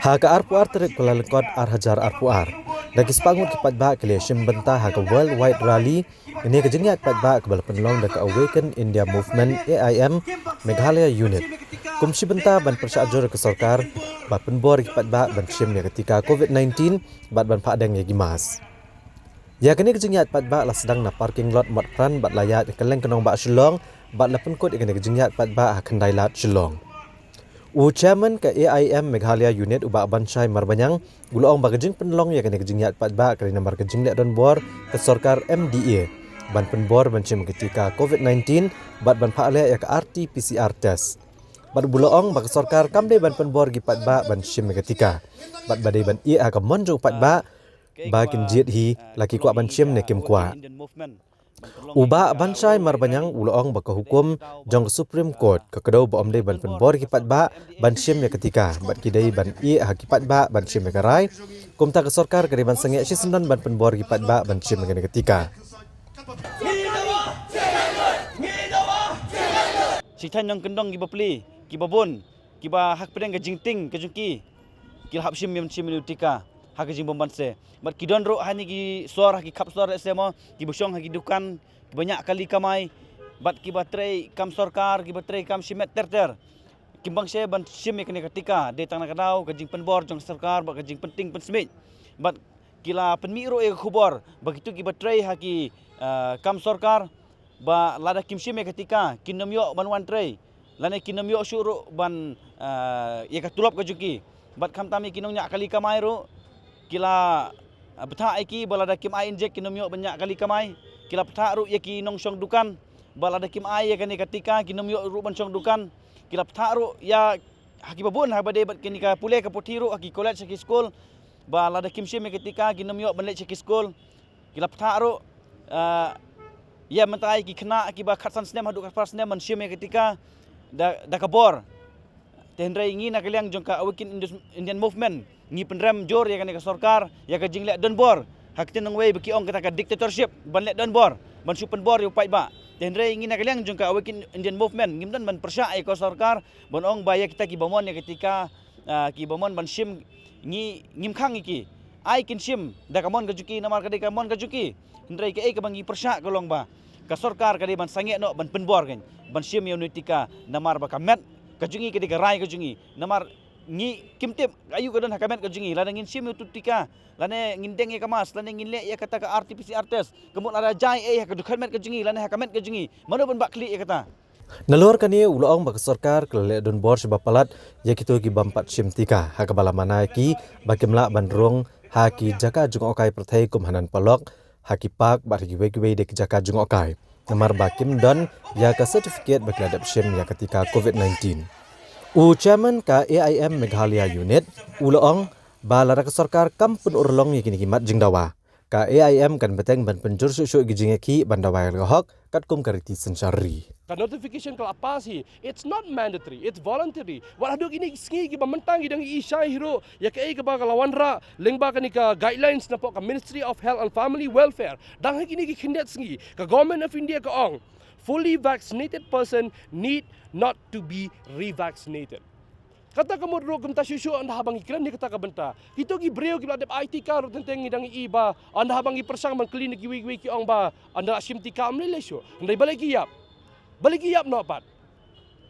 Haga arpuar terik pelalengkot Hajar arpuar. Lagi sepangut kepat ba ke leshim bentah haga worldwide rally ini kejengnya kepat ba ke penlong dekat Awaken India Movement AIM Meghalaya Unit. Kumsi bentah ban persyajur ke sorkar bat penbor kepat ba ban shim ketika COVID-19 bat ban padang yagi mas. Ya kini kejengnya kepat ba lah sedang na parking lot mat pran bat layat keleng kenong ba Shillong bat la penkut ikene kejengnya kepat ba kendai lat Shillong. Chairman ke AIM Meghalaya Unit ubak Bansai Marbanyang gulong bagajing penlong ya kena kejing yat patba kerana nomor kejing lek don bor ke sorkar MDA ban penbor bancim ketika COVID-19 bat ban phale ya ke RT PCR test bat bulong bag sorkar kamde ban penbor gi patba ban shim ketika bat badai ban ia ka monjo patba bakin jit hi laki kwa ban shim ne kim kwa Uba Bansai Marbanyang ulong baka hukum jong Supreme Court ke kedau ba omdai ban penbor kipat ba ban shim ya ketika bat kidai ban i hakipat ba ban shim ya karai kumta ke sorkar ke ban sengek sisendon ban penbor kipat ba ban shim ya ketika Sitan yang kendong giba peli giba bon giba hak pedang ke jingting ke jungki kil hap shim yam shim ketika hak jing bomban se mat kidon ro hani gi suar haki kap suar se mo gi bosong haki dukan banyak kali kamai bat ki baterai kam sorkar ki baterai kam shimet terter kimbang se ban shim kene ketika de tang nakadau ke jing penbor jong sorkar ba ke jing penting pensmit bat kila penmiro e khubor begitu ki baterai haki kam sorkar ba lada kim shim ketika kinom yo ban wan trai lane kinom yo syuru ban ye ka tulop ke juki bat kam tami kinong nya kali kamai ro kila betha iki balada kim ai injek kinom yo banyak kali kamai kila betha ru yaki nong syong dukan balada kim ai ya kani ketika kinom yo ru ban syong dukan kila betha ru ya haki babun ha bade bat kini ka pule ka potiru haki college haki school balada kim shim ketika kinom yo ban le haki school kila betha ru ya mentai ki kena akibat khatsan snem hadu ka snem man shim ketika da kabor tenrai ingi nak liang jongka Awaken Indian Movement ngi penrem jor ya kan ke sorkar ya ka jinglek don bor hak tenang wei beki ong kata ka dictatorship ban lek don bor ban su penbor yu pai ba tenrai ingi nak liang jongka Awaken Indian Movement ngimdan ban persya ai ko sorkar ban ong baya kita ki bomon ya ketika ki bomon ban shim ngi ngimkhang iki ai kin shim da kamon gajuki namar ka de kamon gajuki tenrai ke ai ka bangi persya kolong ba ka sorkar ka de ban sange no ban penbor kan ban shim unitika namar ba kamet kajungi ketika rai kajungi namar ngi kimtip ayu kadon hakamet kajungi lana ngin sim tutika lana ngindeng ya kamas lana ngin le ya kata ka RT-PCR test kemut ada jai ka dukhamet kajungi lana hakamet kajungi mana pun bakli ya kata Nalur kani ulong bak sorkar kelek don bor sebab palat ya kitu ki bampat shim tika hakabala mana ki bakimla bandrong haki jaka jung okai perthai kumhanan palok haki pak bar ki wei dek jaka jung okai namar bakim don ya ka certificate bakladap shim ya ketika COVID-19 Chairman ka AIM Meghalaya Unit ulong balara ka sorkar kampun urlong yakini kimat jingdawa ka AIM kan beteng ban penjur susu gijingeki bandawai gahok katkum kariti sensari ka notification kala pasi it's not mandatory it's voluntary wala dog ini sngi gi bamentang gi dang isai hiro ya kai ka ba lawanra lengba ka ni ka guidelines na po ka Ministry of Health and Family Welfare dang ini gi khindet sngi ka Government of India ka ong fully vaccinated person need not to be revaccinated. Kata kamu ro kumta susu anda habang iklan ni kata ka benta. Kito gi breu gi ladep IT ka ro tenteng ngidang iba anda habang ipersang man klinik gi wi ki ong ba anda sim tika amle lesyo. Andai balagi yap. Balagi yap no pat.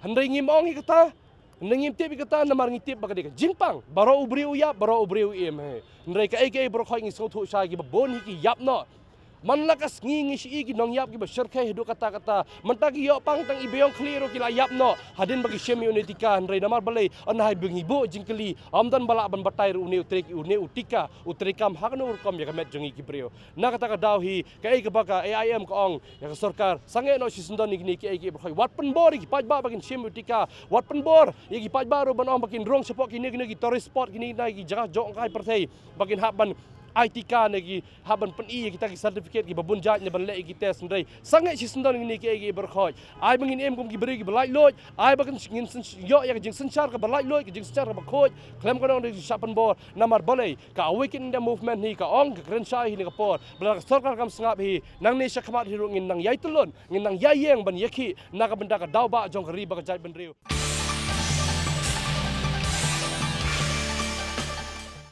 Andai ngim ong kata andai ngim tip kata namar ngitip ba kadika. Jingpang baro ubreu yap baro ubreu im he. Andai ka ai bro khoi ngi so thu sa gi ba bon hi ki yap no. Man lakas ngingi si igi nong yap giba syarkai hidu kata-kata mentagi yo pang tang ibeyong kliro kila yap no hadin bagi syemi unitika ndrei namar balai anhai bengi bo jingkeli amdan balak ban batai uni utrek uni utika utrikam hakno urkom ya kamet jongi kibreo na kata ka dawhi kai ka baka AIM ka ong ya ka sarkar sange no si sundon ni ki ai ki bkhoi wat penbor ki pajba bagin syemi utika wat penbor igi pajba ro ban ong bakin rong sepok kini ki tourist spot kini na ki jaga jong kai perthai bagin haban ITK nagi haban peni kita ki certificate ki babun jaj ne ban le ki test ndai sangai si sundon ni ki berkhoj ai bangin em kum ki beri ki balai loj ai bagin ngin yo ya jing senchar ka balai loj ki jing senchar ka khoj klem ko nong sapan bor namar balai ka Awaken India Movement ni ka ong ka krenchai ni ka por bla sarkar kam sngap hi nang ni sakhamat hi ngin nang yai tulun ngin nang yai yeng ban yakhi na ka benda ka dau ba jong ka ri ba ka jaj ban riu